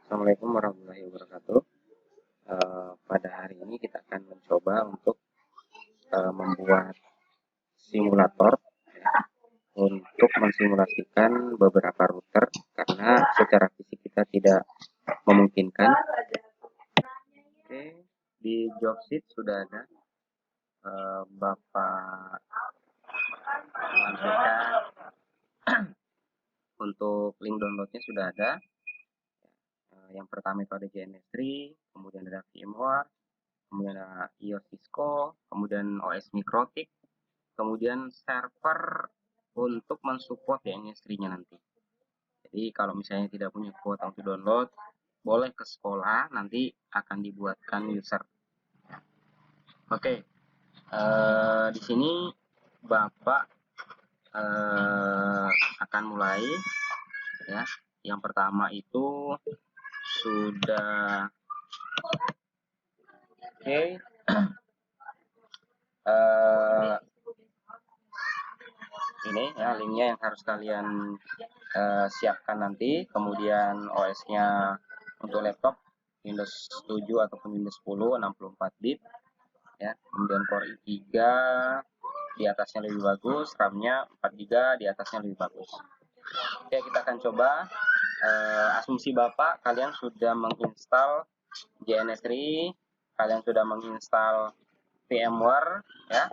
Assalamualaikum warahmatullahi wabarakatuh. Pada hari ini kita akan mencoba untuk membuat simulator ya, untuk mensimulasikan beberapa router karena secara fisik kita tidak memungkinkan. Oke, di job sheet sudah ada Bapak sampaikan. Untuk link downloadnya sudah ada. Yang pertama itu ada JNS3, kemudian ada VMware, kemudian ada iOS Cisco, kemudian OS Mikrotik, kemudian server untuk mensupport DNS3-nya nanti. Jadi kalau misalnya tidak punya kuota untuk download, boleh ke sekolah, nanti akan dibuatkan user. Oke, di sini Bapak akan mulai ya. Yang pertama itu sudah oke. Ini ya linknya yang harus kalian siapkan nanti. Kemudian OS-nya untuk laptop Windows 7 ataupun Windows 10 64 bit ya. Kemudian Core i3 di atasnya lebih bagus, RAM-nya 4 GB di atasnya lebih bagus. Oke, kita akan coba. Asumsi Bapak kalian sudah menginstal JNS3, kalian sudah menginstal VMware ya,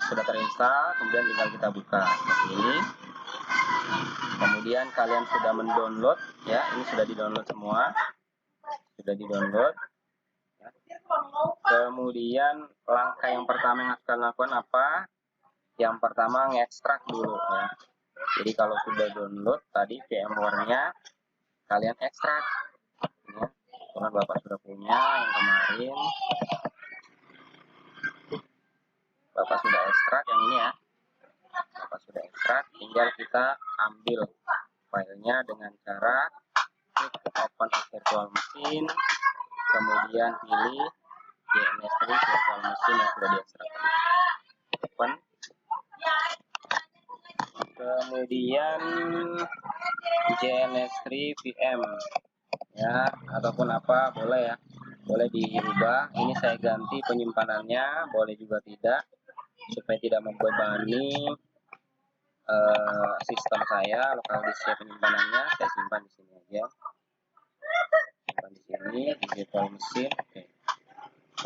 sudah terinstall, kemudian tinggal kita buka seperti ini. Kemudian kalian sudah mendownload ya, ini sudah di-download semua, sudah di-download ya. Kemudian langkah yang pertama yang akan lakukan apa? Yang pertama ngekstrak dulu ya. Jadi kalau sudah download tadi VMware-nya, kalian ekstrak ya. Karena Bapak sudah punya yang kemarin, Bapak sudah ekstrak yang ini ya. Bapak sudah ekstrak, tinggal kita ambil filenya dengan cara klik open virtual machine, kemudian pilih JNS3 virtual machine yang sudah diekstrak. Open. Kemudian JNS3 VM ya, ataupun apa boleh ya, boleh diubah. Ini saya ganti penyimpanannya, boleh juga tidak, supaya tidak membebani sistem saya. Lokal disk penyimpanannya saya simpan di sini aja, simpan di sini di virtual machine. Oke.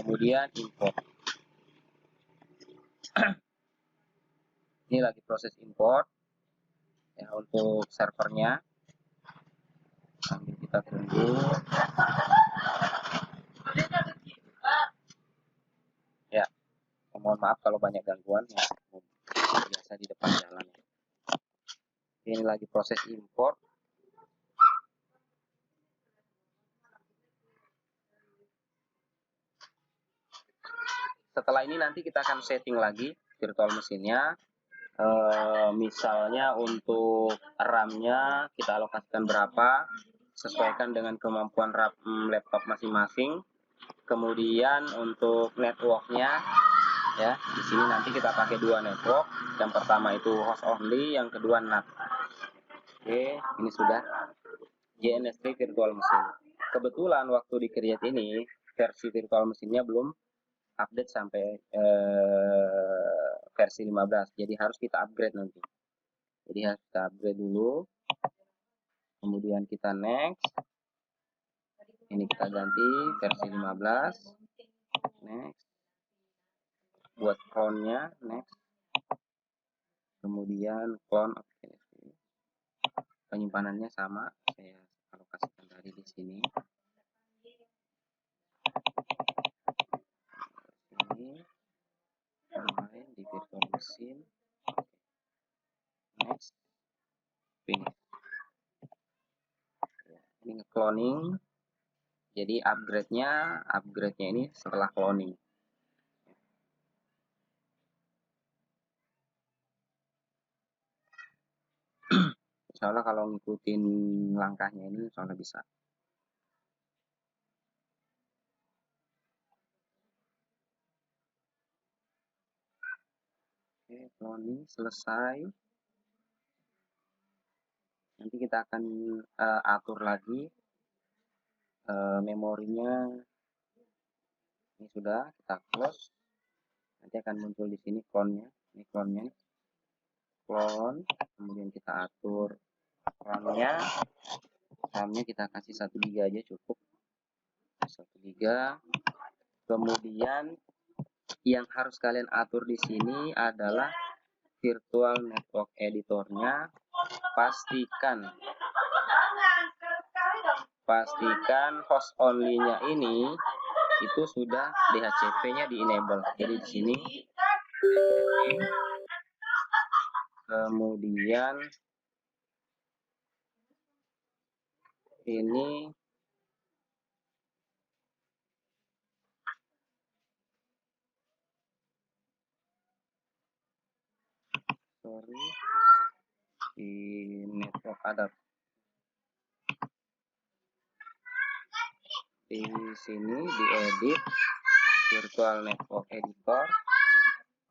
Kemudian import. Ini lagi proses import ya untuk servernya, sambil kita tunggu. Ya, mohon maaf kalau banyak gangguan ya, biasa di depan jalan. Ini lagi proses import. Setelah ini nanti kita akan setting lagi virtual mesinnya. Misalnya untuk RAM-nya kita alokasikan berapa, sesuaikan dengan kemampuan RAM laptop masing-masing. Kemudian untuk networknya ya, di sini nanti kita pakai dua network. Yang pertama itu host only, yang kedua NAT. Oke, ini sudah JNS3 virtual machine. Kebetulan waktu di create ini versi virtual mesinnya belum update sampai versi 15, jadi harus kita upgrade nanti. Jadi harus kita upgrade dulu, kemudian kita next. Ini kita ganti versi 15, next. Buat clone-nya, next. Kemudian clone, oke. Penyimpanannya sama, saya alokasikan tadi di sini. Ini main di virtual machine. Next, finish. Ini cloning. Jadi upgrade-nya ini setelah cloning. Insya Allah kalau ngikutin langkahnya ini insya Allah bisa. Oke, cloning selesai. Nanti kita akan atur lagi memorinya ini sudah kita close. Nanti akan muncul di sini clone-nya. Ini clone-nya, clone. Kemudian kita atur RAM-nya. RAM-nya kita kasih 1 GB aja cukup. 1 GB. Kemudian yang harus kalian atur di sini adalah virtual network editornya. Pastikan host only-nya ini itu sudah DHCP-nya di enable. Jadi di sini kemudian ini di network adapter. Di sini diedit virtual network editor,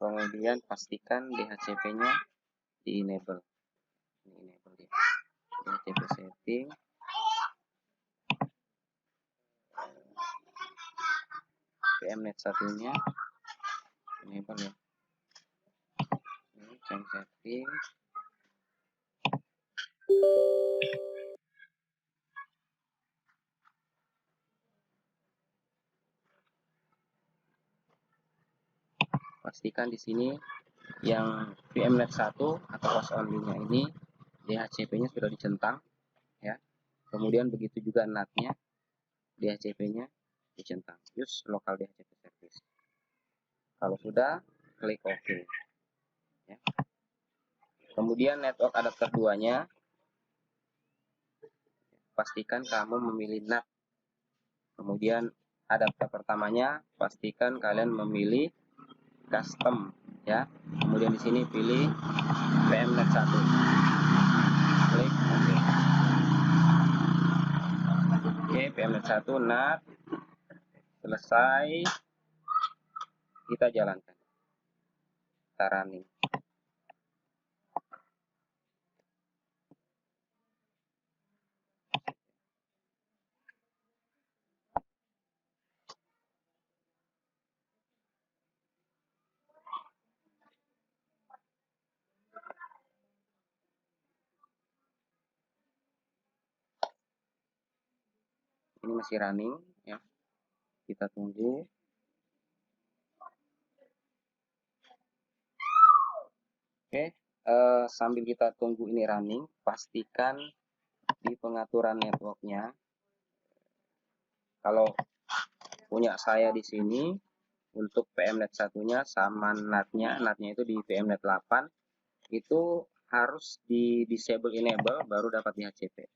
kemudian pastikan DHCP-nya di enable. Ini enable dia. DHCP setting. PMNet satunya enable ya. Ini change setting. Pastikan di sini yang VMNet 1 atau host only-nya ini DHCP-nya sudah dicentang ya. Kemudian begitu juga NAT-nya, DHCP-nya dicentang. Use local DHCP service. Kalau sudah, klik OK. Ya. Kemudian network adapter 2-nya, pastikan kamu memilih NAT. Kemudian adapter pertamanya, pastikan kalian memilih custom ya. Kemudian di sini pilih PMNet 1. Klik OK. Oke, PMNet 1 NAT selesai. Kita jalankan. Kita running. Ini masih running ya. Kita tunggu. Oke, sambil kita tunggu ini running, pastikan di pengaturan networknya. Kalau punya saya di sini untuk PMNet satunya sama NAT-nya itu di PMNet 8 itu harus di disable enable baru dapat DHCP.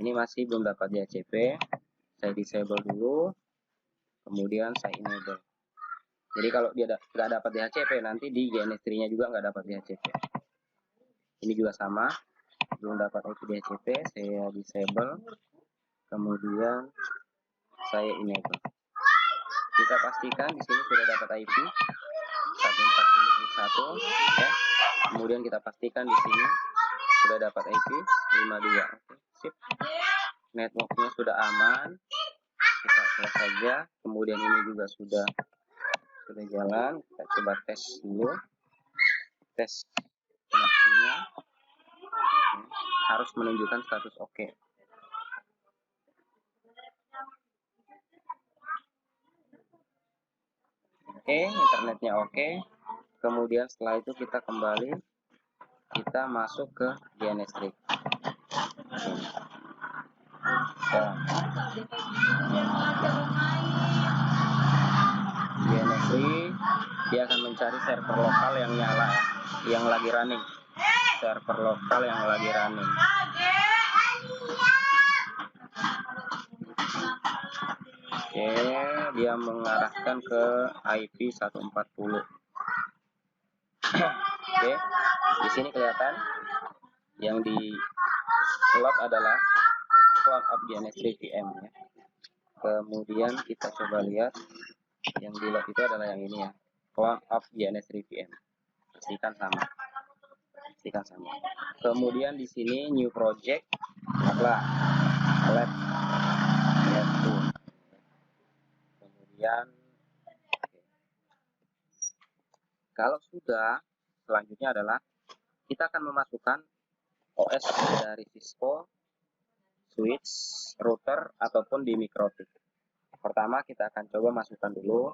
Ini masih belum dapat DHCP. Saya disable dulu, kemudian saya enable. Jadi kalau dia nggak dapat DHCP, nanti di GNS3-nya juga nggak dapat DHCP. Ini juga sama, belum dapat IP DHCP, saya disable, kemudian saya enable. Kita pastikan di sini sudah dapat IP 140.1 ya. Kemudian kita pastikan di sini sudah dapat IP 52. Oke, sip. Networknya sudah aman. Kita close saja. Kemudian ini juga sudah jalan. Kita coba tes dulu. Tes koneksinya. Harus menunjukkan status oke. Oke, internetnya oke. Kemudian setelah itu kita kembali, kita masuk ke GNS3. GNS3 dia akan mencari server lokal yang nyala, yang lagi running. Server lokal yang lagi running. Oke, dia mengarahkan ke IP 140. Oke, di sini kelihatan yang di log adalah cloud of GNS3 VM ya. Kemudian kita coba lihat yang di log itu adalah yang ini ya, cloud of GNS3 VM. Pastikan sama. Kemudian di sini new project, lab ya. sekalian. Kalau sudah, selanjutnya adalah kita akan memasukkan OS dari Cisco, switch, router, ataupun di mikrotik. Pertama kita akan coba masukkan dulu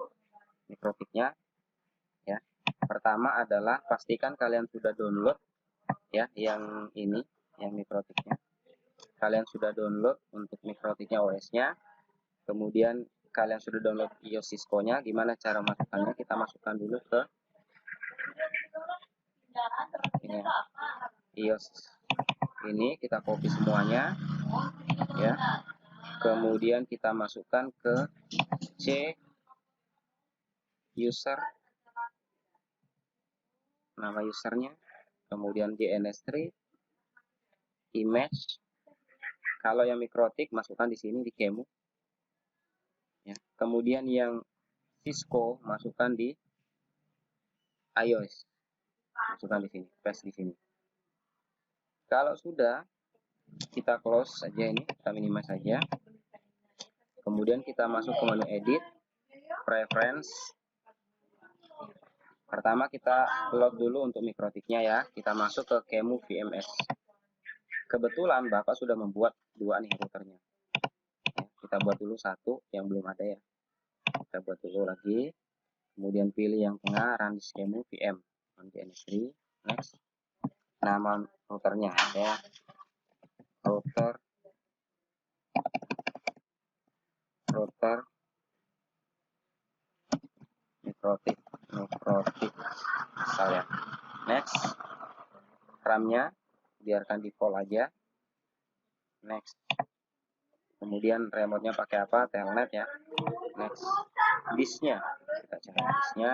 mikrotiknya ya. Pertama adalah pastikan kalian sudah download ya yang ini, yang mikrotiknya. Kalian sudah download untuk mikrotiknya OS-nya. Kemudian kalian sudah download iOS Cisco-nya. Gimana cara masukkannya? Kita masukkan dulu ke ini ya, iOS ini, kita copy semuanya ya. Kemudian kita masukkan ke C user, nama usernya, kemudian DNS3 image. Kalau yang mikrotik masukkan di sini di Kemu ya. Kemudian yang Cisco masukkan di iOS, masukkan di sini, paste di sini. Kalau sudah, kita close saja ini, kita minimize saja. Kemudian kita masuk ke menu edit, preference. Pertama kita load dulu untuk mikrotiknya ya. Kita masuk ke Kemu VMS. Kebetulan Bapak sudah membuat dua nih routernya. Kita buat dulu satu yang belum ada ya. Kita buat dulu lagi. Kemudian pilih yang tengah, run this Kemu VM on DNS3. Next. Nama routernya ya. Router mikrotik misalnya. Next. RAM-nya biarkan default aja. Next. Kemudian remote-nya pakai apa? Telnet ya. Next. Disk-nya, kita cari disk-nya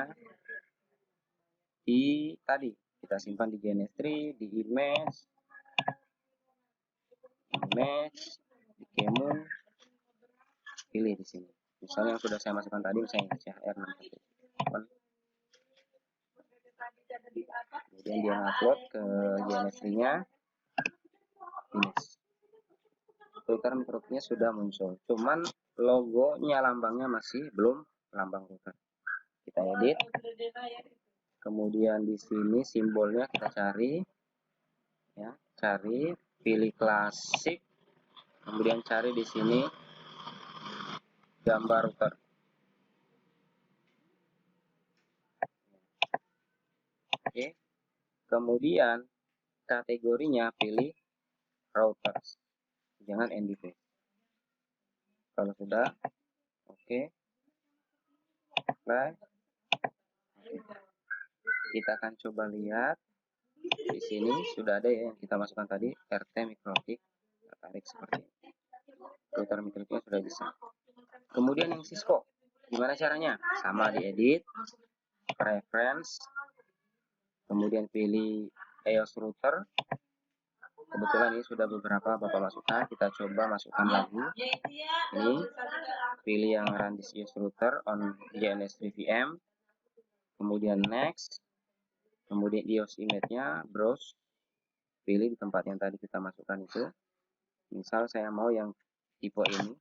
di tadi kita simpan di DNS3, di image, di Kemu, pilih di sini. Misalnya yang sudah saya masukkan tadi, misalnya CHR61. Kemudian dia upload ke DNS3-nya. Router mikrotiknya sudah muncul, cuman logonya, lambangnya masih belum lambang router. Kita edit. Kemudian di sini simbolnya kita cari ya, pilih klasik. Kemudian cari di sini gambar router. Oke. Kemudian kategorinya pilih routers. Jangan NDP. Kalau sudah, oke. Baik. Kita akan coba lihat di sini sudah ada ya yang kita masukkan tadi, RT mikrotik. Kita tarik seperti ini. Router mikrotiknya sudah bisa. Kemudian yang Cisco, gimana caranya? Sama, diedit, preference, kemudian pilih EOS router. Kebetulan ini sudah beberapa Bapak masukkan, kita coba masukkan lagi. Ini pilih yang run this EOS router on DNS3 VM. Kemudian next. Kemudian EOS image-nya browse. Pilih di tempat yang tadi kita masukkan itu. Misal saya mau yang tipe ini,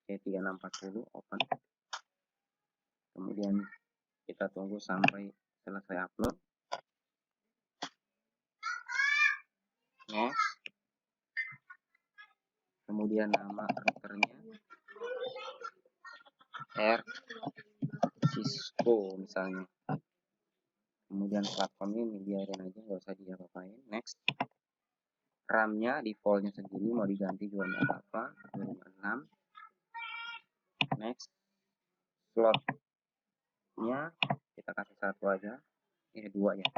C3640, open. Kemudian kita tunggu sampai selesai upload. Next. Kemudian nama routernya R Cisco misalnya. Kemudian platform ini biarin aja, nggak usah diapa-apain. Next. RAM-nya defaultnya segini, mau diganti juga nggak apa-apa, 256. Next. Slotnya kita kasih satu aja, ini dua ya.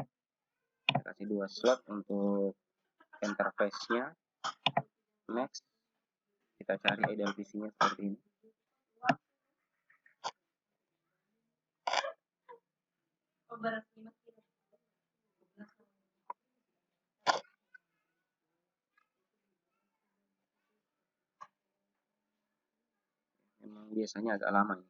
Kita kasih dua slot untuk interface-nya. Next. Kita cari ideal PC-nya seperti ini. Memang biasanya agak lama ya.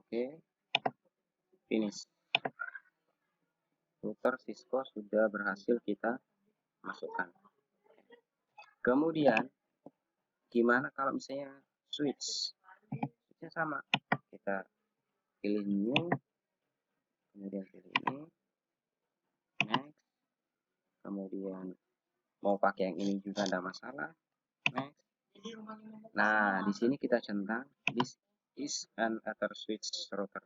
Oke, finish. Router Cisco sudah berhasil kita masukkan. Kemudian gimana kalau misalnya switch? Switchnya sama, kita pilih new, kemudian pilih ini, next, kemudian mau pakai yang ini juga tidak masalah, next. Nah, di sini kita centang this is an ether switch router.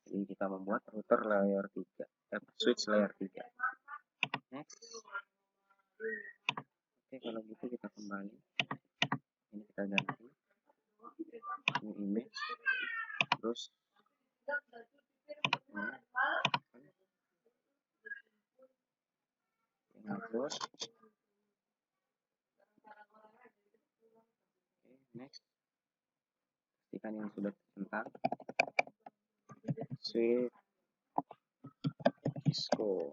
Jadi kita membuat router layer 3, switch layer 3. Next. Oke, kalau gitu kita kembali. Ini kita ganti new image. Terus upload. Oke, next. Pastikan yang sudah tercentang. Switch Cisco.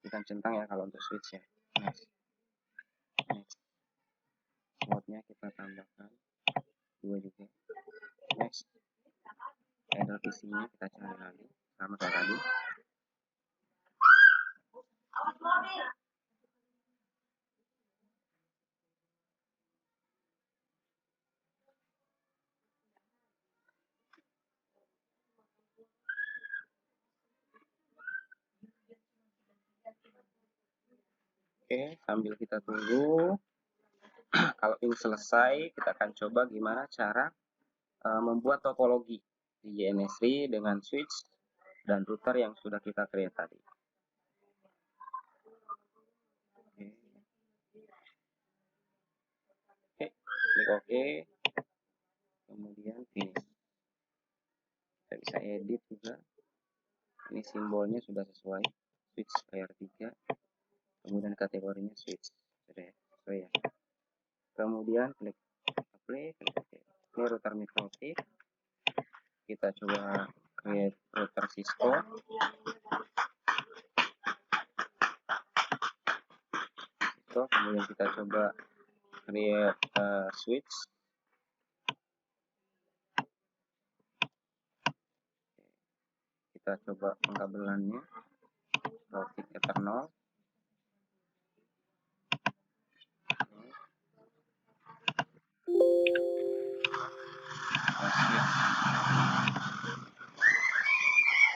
Pastikan centang ya kalau untuk switch ya. Next. Next. Slotnya kita tambahkan 2 juga. Next. Header PC-nya kita cari lagi sama kayak tadi. Oke, sambil kita tunggu. Kalau ini selesai, kita akan coba gimana cara membuat topologi di JNS3 dengan switch dan router yang sudah kita create tadi. Oke, klik OK, kemudian finish. Kita bisa edit juga. Ini simbolnya sudah sesuai, switch layer 3. Kemudian kategorinya switch, sudah sesuai ya. Kemudian klik apply, klik OK. Ini router mikrotik. Kita coba create router Cisco. Kemudian kita coba create switch. Kita coba pengkabelannya Rotик Eternal.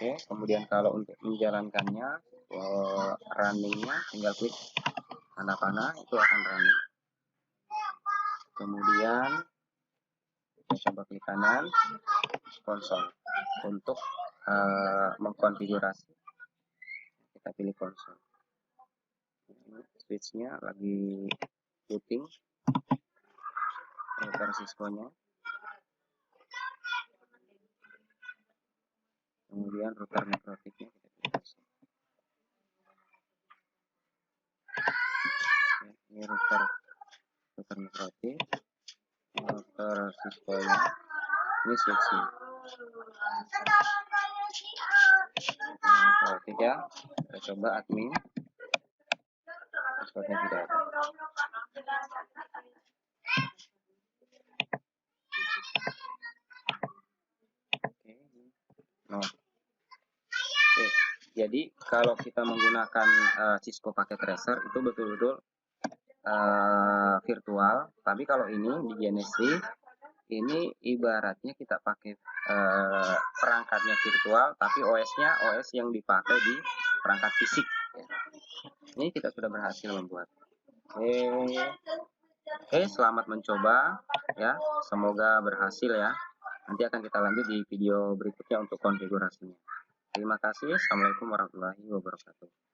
Oke, kemudian kalau untuk menjalankannya runningnya tinggal klik tanda panah, itu akan running. Kemudian kita coba klik kanan konsol untuk mengkonfigurasi. Kita pilih konsol. Switchnya lagi booting router Cisco-nya. Kemudian router mikrotiknya kita pilih. Ini router mikrotik, router Cisco-nya. Ini switchnya. Mikrotik ya. Kita coba admin. Passwordnya tidak ada. Oke, jadi kalau kita menggunakan Cisco pakai tracer itu betul-betul virtual. Tapi kalau ini di JNS3 ini ibaratnya kita pakai perangkatnya virtual, tapi OS-nya OS yang dipakai di perangkat fisik. Ini kita sudah berhasil membuat. Oke, selamat mencoba ya. Semoga berhasil ya. Nanti akan kita lanjut di video berikutnya untuk konfigurasinya. Terima kasih. Assalamualaikum warahmatullahi wabarakatuh.